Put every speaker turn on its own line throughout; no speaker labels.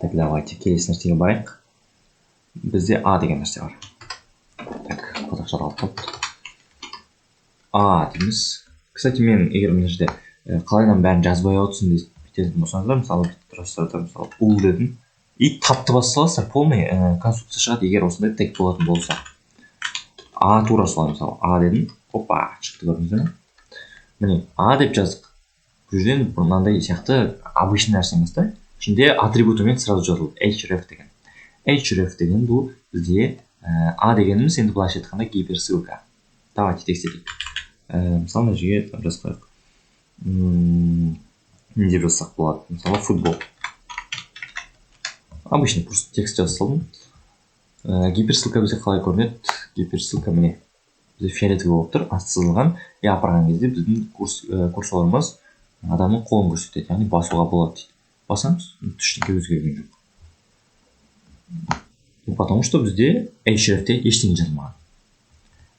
Так, давайте келесі нәрсеге барайық. Бізде А деген нәрсе бар. Так, қазақша алып қалыпты. А дейміз. Кстати, мен егер мына жерде қалайдан бәрін жазбай отырсын дейтін болсаңыздар, мысалы мысалы ұл дедім и тапты бассаласыздар, полный конструкция шығады, егер осындай тег болатын болса. А тура солай, мысалы А дедім, опа, шықты, көрдіңіздер ме? Міне, А деп жаздық. Бұл жерден мынандай сияқты обычный нәрсе емес та. Ішінде атрибутымен сразу жазылды href деген. Href деген бұл бізде А дегеніміз енді былайша айтқанда гиперссылка. Давайте тексерейік. Мысалы мына жерге жазып қояйық. Не деп жазсақ болады? Мысалы футбол. Обычный просто текст жазып салдым. Гиперссылка бізде қалай көрінеді? Гиперссылка міне бізде фиолетовый болып тұр, асты сызылған. И апарған кезде біздің курсорымыз адамның қолын көрсетеді, яғни басуға болады дейді. Басамыз, ештеңе өзгерген жоқ. Потому что бізде hrefте ештеңе жазылмаған.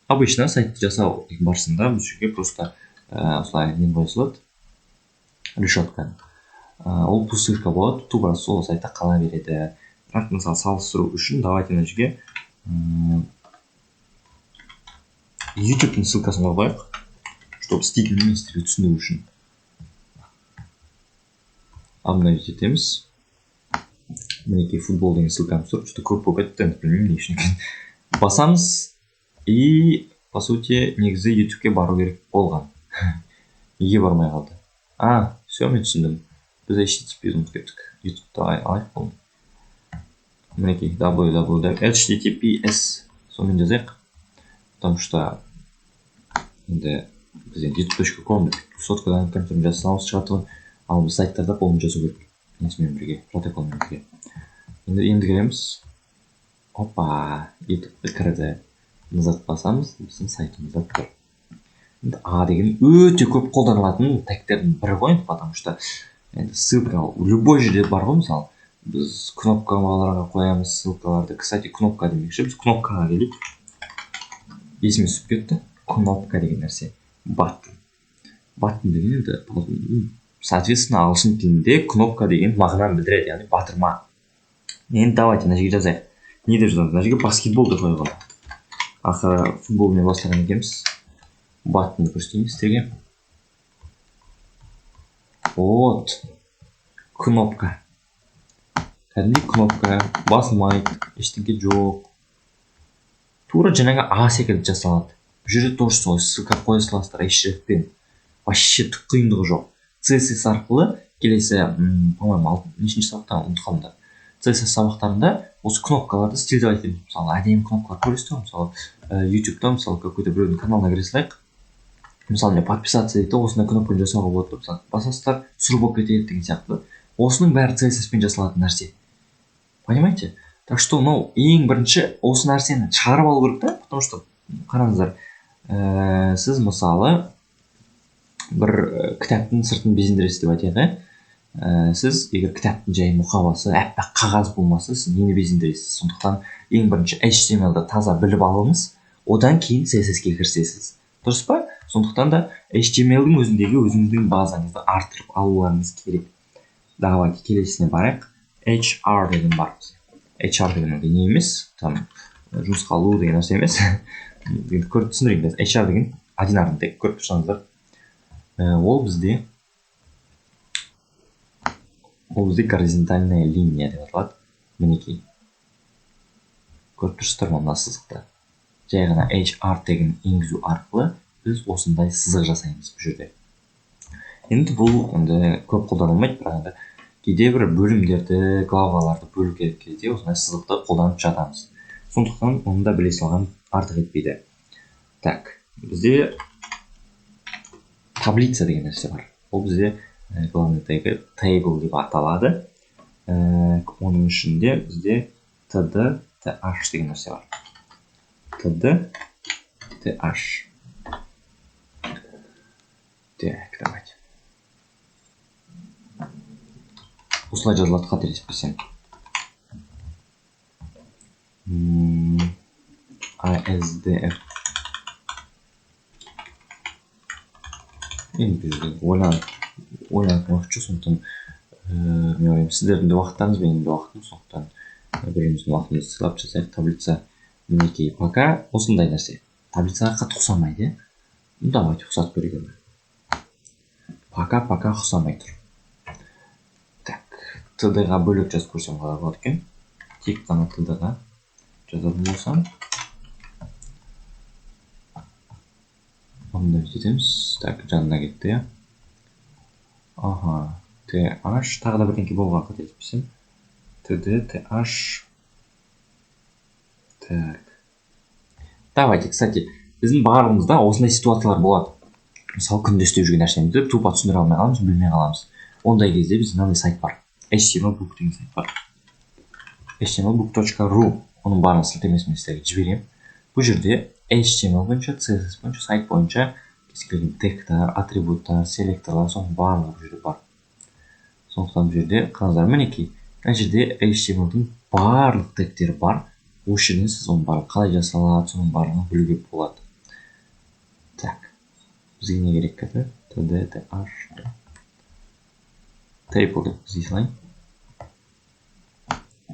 Обычно сайтты жасау барысында біз жерге просто осылай не қоя салады, решетка. Ол ссылка болады, тура сол сайтта қала береді. Бірақ мысалы салыстыру үшін давайте мына жерге YouTube-ның ссылкасын қойып, чтобы стильный министрі түсіну үшін. Обновить етеміз. Мінекей футбол деген ссылкамыз тұр, что-то көп болып кетті, білмеймін не үшін екен. Басамыз и по сути негізі YouTube-ке бару керек болған. Неге бармай қалды? Все, мен түсіндім. Біз HTTP ұмытып кеттік. YouTube-та алайық болын. Мінекей https сонымен жазайық. Потому что енді біз youtube.com соткадан компьютермен жазсаңыз шығады, ал біз сайттарда қолмен жазу керек. Несімен бірге, протоколмен бірге. Енді кіреміз. Опа, YouTube-ті кірді. Назад басамыз, біздің сайтымызда тұр. А деген өте көп қолданылатын тегтердің бірі ғой, потому что ссылка любой жерде бар ғой, мысалы. Біз кнопкаларға қоямыз ссылкаларды. Кстати, кнопка демекші, біз кнопкаға келіп. Есіме түсіп кетті. Кнопка деген нәрсе. Button. Button деген енді, соответственно, ағылшын тілінде кнопка деген мағынаны білдіреді, яғни батырма. Енді давайте мына жерге жазайық. Не деп жазамыз? Мына жерге баскетбол деп қойған. Ақыры футболмен бастаған екенбіз. Button көрсетейін сіздерге. Вот. Кнопка. Кәдімгі кнопка. Басылмайды. Ештеңе жоқ. Тура жаңағы А секілді жасалады. Бұл жерде тоже солай ссылка қоя саласыздар hrefпен. Вообще түк қиындығы жоқ. CSS арқылы келесі, по-моему, нешінші сабақта ұмытып қалдым. CSS сабақтарында осы кнопкаларды стильдеп айтамыз. Мысалы, әдемі кнопкалар көресіздер, мысалы, YouTube-та, мысалы, какой-то біреудің каналына кіре салайық. Мысалы, мен подписаться дейді, осындай кнопканы жасауға болады, мысалы, басасыздар, сұр болып кетеді деген сияқты. Осының бәрі CSS-пен жасалатын нәрсе. Понимаете? Так что, ең бірінші осы нәрсені шығарып алу керек та, потому что қараңыздар, сіз мысалы бір кітаптың сыртын безендіресіз деп айтайық, сіз егер кітаптың жай мұқабасы әппақ қағаз болмаса, сіз нені безендіресіз. Сондықтан ең бірінші HTML-ді таза біліп алыңыз, одан кейін CSS-ге кірісесіз. Дұрыс па? Сондықтан да HTML-дің өзіндегі өзіңіздің базаңызды артырып алуларыңыз керек. Давайте келесіне барайық. HR деген бар бізде. HR деген не емес, там жұмысқа алу деген нәрсе емес. Көріп түсіндірейін. HR деген одинарный тег, көріп тұрсаңыздар. Ол бізде горизонтальная линия деп аталады. Мінекей. Көріп тұрсыздар ма мына сызықты? Жай ғана HR тегін енгізу арқылы біз осындай сызық жасаймыз бұл жерде. Енді бұл көп қолданылмайды, бірақ кейде бір бөлімдерді, главаларды бөлу керек кезде осындай сызықты қолданып жатамыз. Сондықтан оны да біле салған артық етпейді. Так, бізде таблица деген нәрсе бар. Ол бізде главный тег table деп аталады. Оның ішінде бізде td, th деген нәрсе бар. td, th. Так, давайте. Осылай жазылады, қателеспесем. ISDF. Енді бізде ойланып уақыт жоқ, сондықтан мен ойлаймын сіздердің де уақыттарыңыз менің де уақытым, сондықтан біріміздің уақытымызды сыйлап жасайық. Таблица мінекей пока осындай нәрсе. Таблицаға қатты ұқсамайды, иә? Ну давайте ұқсатып көрейік. Пока ұқсамай тұр. Так, тд-ға бөлек жазып көрсем қалай болады екен? Тек қана тд-ға жазатын болсам. Оны да бүйтеміз. Так, жанына кетті, иә? Ага, th, тағы да бірдеңке болған қателеспесем. td, th. Так. Давайте, кстати, біздің барлығымызда осындай ситуациялар болады. Мысалы, күнде істеп жүрген нәрсемізді тупо түсіндіре алмай қаламыз, білмей қаламыз. Ондай кезде бізде мынандай сайт бар. htmlbook деген сайт бар. htmlbook.ru. Оның барлығын сілтемесін сіздерге жіберемін. Бұл жерде HTML бойынша, CSS бойынша, сайт бойынша кез келген тегтар, атрибуттар, селекторлар, соның барлығы бұл жерде бар. Сондықтан бұл жерде қараңыздар, мінекей. Мына жерде HTML-дің барлық тегтері бар. Осы жерден сіз оның барлығын қалай жасалады, соның барлығын білуге болады. Так, бізге не керек еді? td, th. Table деп іздей салайын.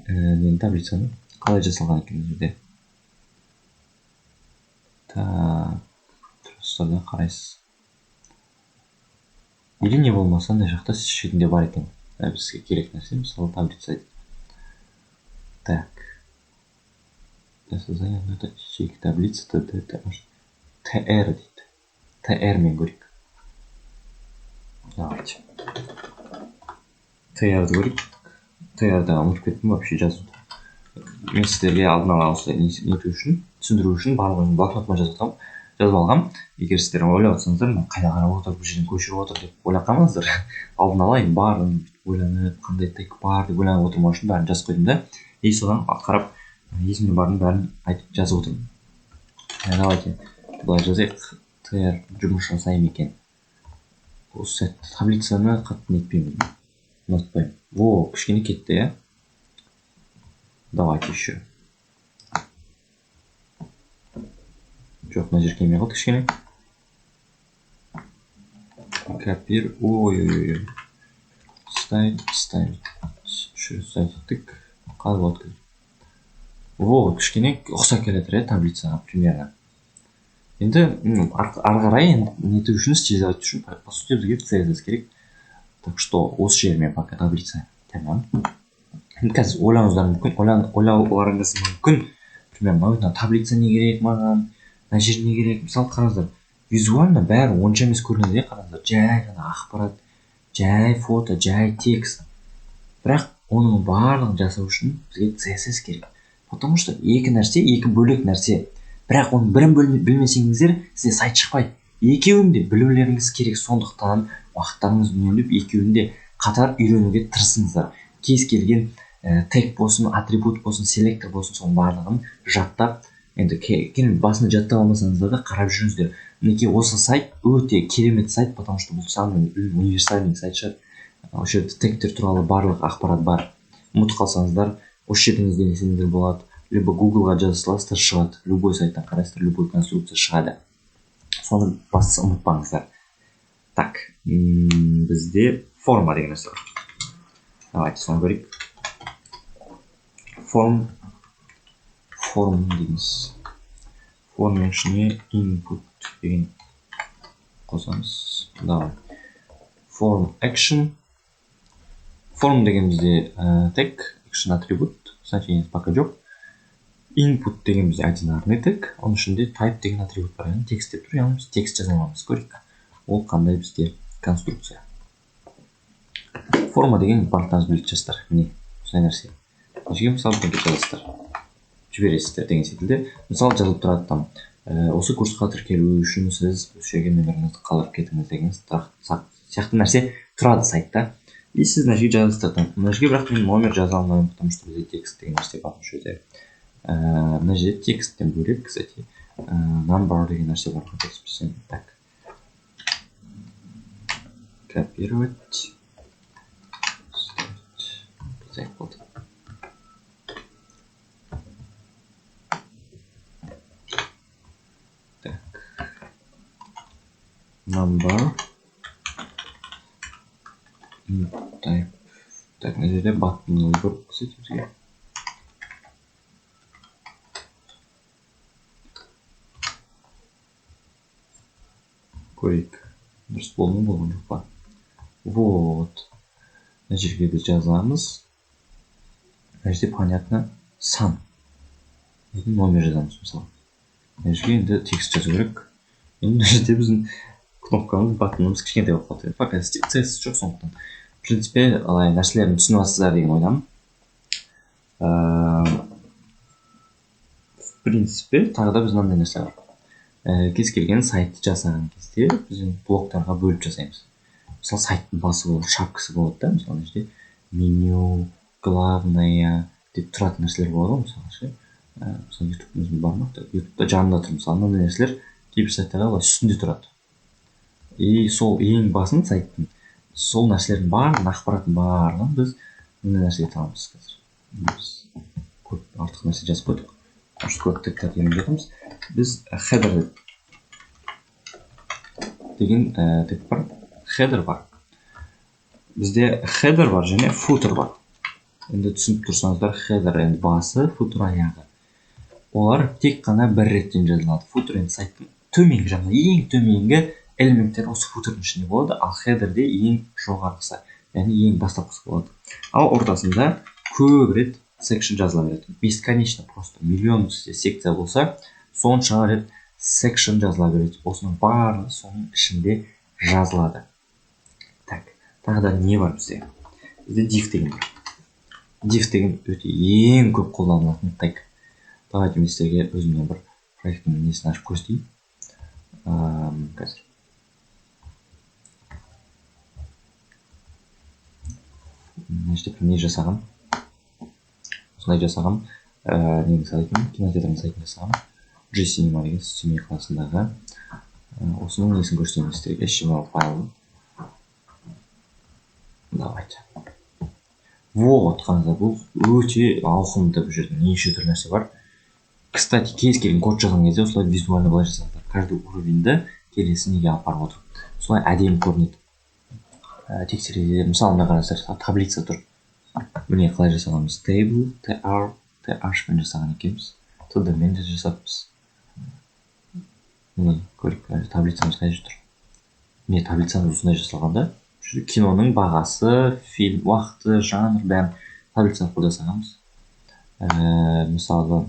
Мен таблицаны қалай жасалған екен жерде. Так, тұрыстарда қарайсыз. Или не болмаса, мына жақта шетінде бар екен. Бізге керек нәрсе, мысалы таблица. Так. Для создания ячейки таблицы td, th. tr дейді. tr мен көрейік. Давайте. tr-ді көрейік. tr-ді ұмытып кеттім вообще жазуды. Мен сіздерге алдын ала осылай түсіндіру үшін барлығын блокнотыма жазып алғам. Егер сіздер ойлап отырсаңыздар, қайда қарап отыр, бұл жерден көшіріп отыр деп ойлап қалмаңыздар. Алдын ала барлығын ойланып, қандай тег бар деп ойланып отырмау үшін бәрін жазып қойдым да. И содан қарап есімде барын бәрін айтып жазып отырмын. Давайте былай жазайық. tr жұмыс жасаймын екен. Осы сәтті таблицаны қатты нетпеймін. Ұнатпаймын. Во, кішкене кетті, иә? Давайте еще. Жоқ, мына жер келмей қалды кішкене. Копир. Ой-ой-ой. Ставить. Ставить еттік. Қалай болады екен? Во, кішкене ұқсап келеді, таблицаға примерно. Енді ары қарай нету үшін, стилизовать үшін, по сути, бізге CSS керек. Так что осы жермен пока таблица тәмам. Енді қазір ойлауларыңыз мүмкін. Примерно, таблица не керек маған, мына жер не керек. Мысалы, қараңыздар, визуально бәрі онша емес көрінеді, қараңыздар. Жай ғана ақпарат, жай фото, жай текст. Бірақ оның барлығын жасау үшін бізге CSS керек. Потому что екі бөлек нәрсе. Бірақ оның бірін білмесеңіздер, сізде сайт шықпайды. Екеуін де білулеріңіз керек, сондықтан уақыттарыңызды үнемдеп, екеуін де қатар үйренуге тырысыңыздар. Кез келген тег болсын, атрибут болсын, селектор болсын, соның барлығын жаттап, енді басында жаттап алмасаңыздар да қарап жүріңіздер. Мінекей осы сайт өте керемет сайт, потому что бұл самый универсальный сайт шығар. Осы жерде тегтер туралы барлық ақпарат бар. Ұмытып қалсаңыздар, осы жерден ізденсеңіздер болады. Либо Google-ға жаза саласыздар, шығады. Любой сайттан қарайсыздар, любой конструкция шығады. Соны бастысы ұмытпаңыздар. Так, бізде форма деген нәрсе бар. Давайте соны көрейік. Form дейміз. Формның ішіне input деген қосамыз. Давай. Form action. Form деген бізде тег, action атрибут, значение пока жоқ. Input деген бізде одинарный тег, оның ішінде type деген атрибут бар, яғни текст деп тұр, яғни біз текст жаза аламыз. Көрейік. Ол қандай бізде конструкция. Форма деген барлықтарыңыз білетін шығарсыздар. Міне, осындай нәрсе. Нешеге мысалы жазасыздар. Жібересіздер деген секілді. Мысалы жазылып тұрады там. Осы курсқа тіркелу үшін сіз осы жерге нөміріңізді қалдырып кетіңіз деген сияқты нәрсе тұрады сайтта. И сіз мына жерге жазасыздар. Мына жерге бірақ мен номер жаза алмаймын, потому что бізде текст деген нәрсе бар осы жерде. Мына жерде тексттен бөлек, кстати, number деген нәрсе бар. Так. Копировать. Так болды. Так. Number. Type жерде баттың көріп көрсетеді бізге. Көрейік. Дұрыс болды ма, болған жоқ па? Вот. Мына жерге біз жазамыз. Мына жерде понятно сан. Номер жазамыз мысалы. Мына жерге енді текст жазу керек. Енді мына жерде біздің кнопкамыз, баттонымыз кішкентай болып қалды. Пока CSS жоқ, сондықтан. В принципе, алай нәрселерін түсініп алсыздар деген ойдамын. В принципе, тағы да біз мынандай нәрсе бар. Кез келген сайтты жасаған кезде біз блоктарға бөліп жасаймыз. Мысалы, сайттың басы болады, шапкасы болады да, мысалы, мына жерде меню, главная деп тұратын нәрселер болады ғой, мысалы ше. Мысалы, YouTube-ымыз бар ма? YouTube-та жанында тұр, мысалы, мынандай нәрселер кейбір сайттарда үстінде тұрады. И сол ең басын сайттың сол нәрселердің барлығын, ақпараттың барлығын біз мындай нәрсеге таламыз қазір. Біз көп артық нәрсе жазып қойдық. Көп тегтер деген жатырмыз. Біз header деген тек бар. Header бар. Бізде header бар және footer бар. Енді түсініп тұрсаңыздар, header енді басы, footer аяғы. Олар тек қана бір реттен жазылады. Footer енді сайттың төменгі жағында, ең төменгі элементтер осы футердің ішінде болады, ал headerде ең жоғарғысы, яғни ең бастапқысы болады. Ал ортасында көп рет section жазыла береді. Бесконечно просто миллион сізде секция болса, сонша рет section жазыла береді. Осының барлығы соның ішінде жазылады. Так, тағы да не бар бізде? Бізде div деген бар. Div деген өте ең көп қолданылатын тег. Давайте мен сіздерге өзімнен бір проекттің несін ашып көрсетейін. Қазір. Мына жерде не жасағам? Осылай жасағам. Ненің сайтын, кинотеатрдың сайтын жасағам. G-Cinema деген Семей қаласындағы. Осының несін көрсетейін сіздерге, HTML файлын. Давайте. Вот, қараңыздар, бұл өте ауқымды, бұл жерде неше түрлі нәрсе бар. Кстати, кез келген код жазған кезде осылай визуально былай жасаңыздар. Каждый уровеньді келесі неге апарып отыр. Осылай әдемі көрінеді. Тексереде, мысалы мына қараңыздар, таблица тұр. Міне қалай жасағанбыз? Table, tr-шпен жасаған екенбіз. td-мен де жасаппыз. Міне, көріп, таблицамыз қай жүр тұр. Міне, таблицамыз осындай жасалғанда, киноның бағасы, фильм, уақыты, жанр, бәрін таблицаны арқылы жасағанбыз. Мысалы,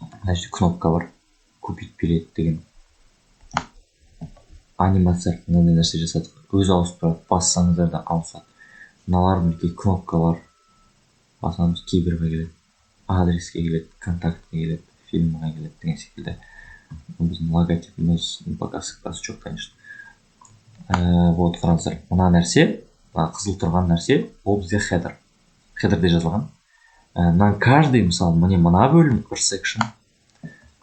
мына жерде кнопка бар. Купить билет деген. Анимация арқылы мынандай нәрсе жасадық. Өзі ауысып тұрады, бассаңыздар да ауысады. Мыналар мінекей кнопкалар. Басамыз, кейбірге келеді, адреске келеді, контактке келеді, фильмға келеді деген секілді. Біздің логотипіміз пока ссылкасы жоқ, конечно. Вот, қараңыздар, мына нәрсе, қызыл тұрған нәрсе, ол бізде header. Headerде жазылған. Мына каждый, мысалы, мына бөлім бір section,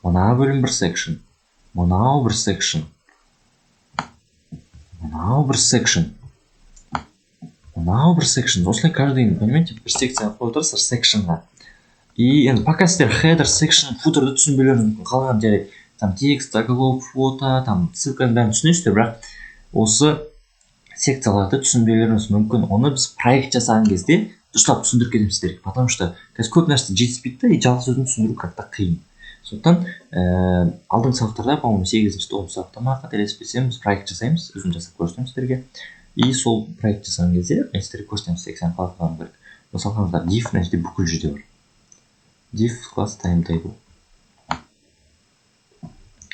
мына бөлім бір section, мынау бір section, мынау бір section, мынау бір section. Осылай каждый, понимаете, бір секцияны қойып отырсыздар sectionға. И енді пока сіздер header, section, footerді түсінбеулеріңіз мүмкін. Қалған жарайды, там текст, заголовок, фото, там ссылканы бәрін түсінесіздер, бірақ осы секцияларды түсінбеулеріңіз мүмкін. Оны біз проект жасаған кезде дұрыстап түсіндіріп кетеміз сіздерге, потому что көп нәрсе жетіспейді да, и жалғыз өзін түсіндіру как-то қиын. Сондықтан алдыңғы сабақтарда, по-моему, 8-9 сабақта ма қателеспесем, біз проект жасаймыз, өзім жасап көрсетемін сіздерге. И сол проект жасаған кезде мен сіздерге көрсетемін, сіздерге қалай қолдану керек. Мысалы, қараңыздар, div мына жерде бүкіл жерде бар. Div class timetable.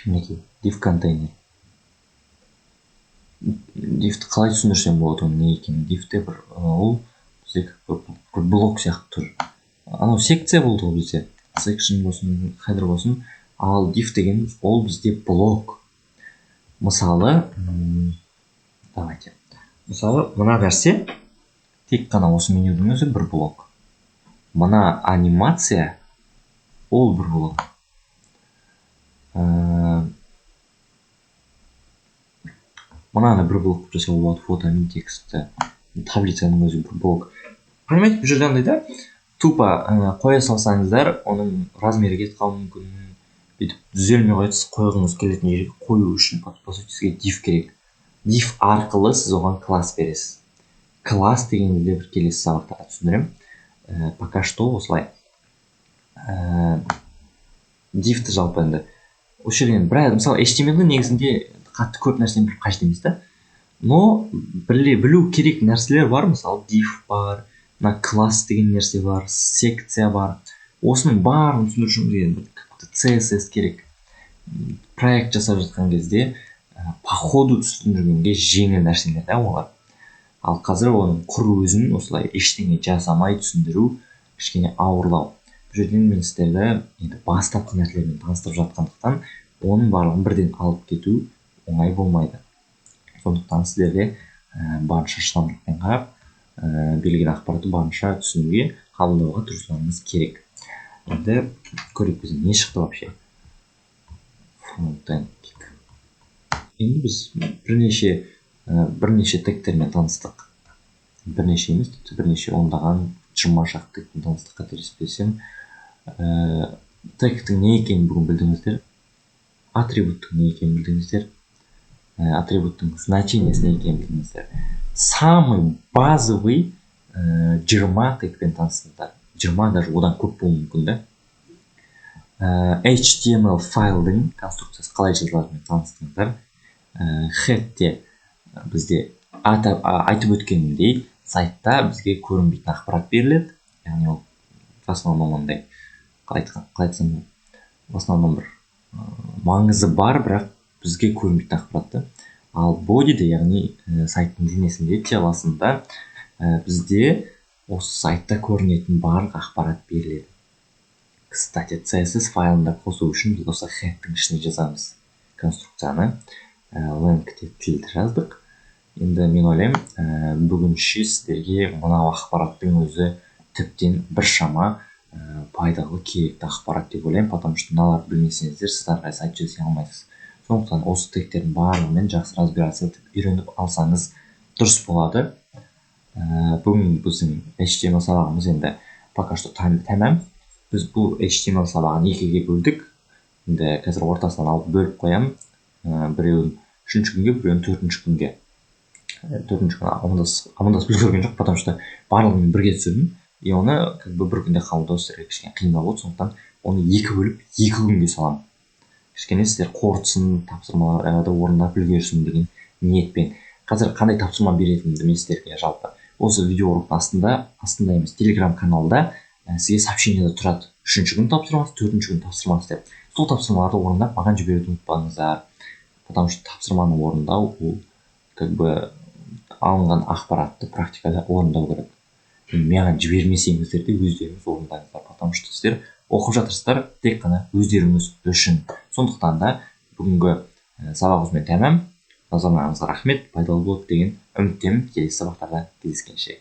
Мінекей, div container. Divті қалай түсіндірсем болады оның не екенін? Divте бір ол бізде бір блок сияқты тұр. Анау секция болды ғой бізде. Section болсын, header болсын. Ал div деген ол бізде блок. Мысалы, давайте. Мысалы, мына нәрсе тек қана осы менюдің өзі бір блок. Мына анимация ол бір блок. Мынаны бір блок жасауға болады, фото мен текстті. Таблицаның өзі бір блок. Понимаете, бұл жерде андай да, тупо қоя салсаңыздар, оның размері кетіп қалуы мүмкін. Бүйтіп түзелмей қойды, сіз қойғыңыз келетін жерге қою үшін, по сути, сізге div керек. Div арқылы сіз оған класс бересіз. Класс дегенді де бір келесі сабақтарда түсіндіремін. пока что осылай дифті жалпы енді осы жерден біраз мысалы HTML-ді негізінде қатты көп нәрсені біліп қажет емес та, но білу керек нәрселер бар. Мысалы div бар, мына класс деген нәрсе бар, секция бар. Осының барын түсіндіру үшін бізге CSS керек. Проект жасап жатқан кезде по ходу түсіндіргенге жеңіл нәрселер да олар. Ал қазір оның құр өзін осылай ештеңе жасамай түсіндіру кішкене ауырлау. Бұл жерден мен сіздерді енді бастапқы нәрселермен таныстырып жатқандықтан оның барлығын бірден алып кету оңай болмайды. Сондықтан сіздерде барынша шыдамдылықпен қарап, берілген ақпаратты барынша түсінуге, қабылдауға тырысуыңыз керек. Енді көрейік біздің не шықты вообще. Frontend kick. Енді біз бірнеше тегтермен таныстық. Бірнеше емес, бірнеше ондаған 20 шақты тегпен таныстық, қателеспесем. Тегтің не екенін бүгін білдіңіздер. Атрибуттың не екенін білдіңіздер. Атрибуттың значениесі не екенін білдіңіздер. Самый базовый 20 тегпен таныстыңыздар. 20 даже одан көп болуы мүмкін да. HTML файлдың конструкциясы қалай жазылатынын таныстыңыздар. Head'те бізде айтып өткенімдей сайтта бізге көрінбейтін ақпарат беріледі. Яғни ол в основном ондай қалайтсам в основном бір маңызы бар, бірақ бізге көрінбейтін ақпаратты. Ал body'де, яғни сайттың денесінде, телосында бізде осы сайтта көрінетін барлық ақпарат беріледі. Кстати, CSS файлында қосу үшін біз осы head'тің ішіне жазамыз конструкцияны. Length тілді жаздық. Енді мен ойлаймын, бүгінше сіздерге мынау ақпараттың өзі тіптен біршама пайдалы, керекті ақпарат деп ойлаймын, потому что мыналарды білмесеңіздер, сіз ары сайт жасай алмайсыз. Сондықтан осы тегтердің барлығымен жақсы разбираться етіп үйреніп алсаңыз дұрыс болады. Бүгін біздің HTML сабағымыз енді пока что тәмам. Біз бұл HTML сабағын екіге бөлдік. Енді қазір ортасынан алып бөліп қоямын. Біреуін 3-ші күнге, біреуін 4-ші күнге. 4-ші күні амандасып үлгерген жоқ, потому что барлығын бірге түсірдім. И оны бір күнде қабылдау сіздерге кішкене қиындау болды. Сондықтан оны екі бөліп 2 күнге саламын. Кішкене сіздер қорытсын, тапсырмаларды орындап үлгерсін деген ниетпен. Қазір қандай тапсырма беретінімді мен сіздерге жалпы осы видеороликтің астында емес, Telegram каналда сізге сообщениеде тұрады. 3-ші күн тапсырмасы, 4-ші күн тапсырмасы деп. Сол тапсырмаларды орындап, маған жіберуді ұмытпаңыздар. Потому что тапсырманы орындау ол алынған ақпаратты практикада орындау керек. Маған жібермесеңіздер де өздеріңіз орындаңыздар. Потому что сіздер оқып жатырсыздар тек қана өздеріңіз үшін. Сондықтан да бүгінгі сабақ осымен тәмам. Назарларыңызға рахмет, пайдалы болды деген үміттемін. Келесі сабақтарда кездескенше.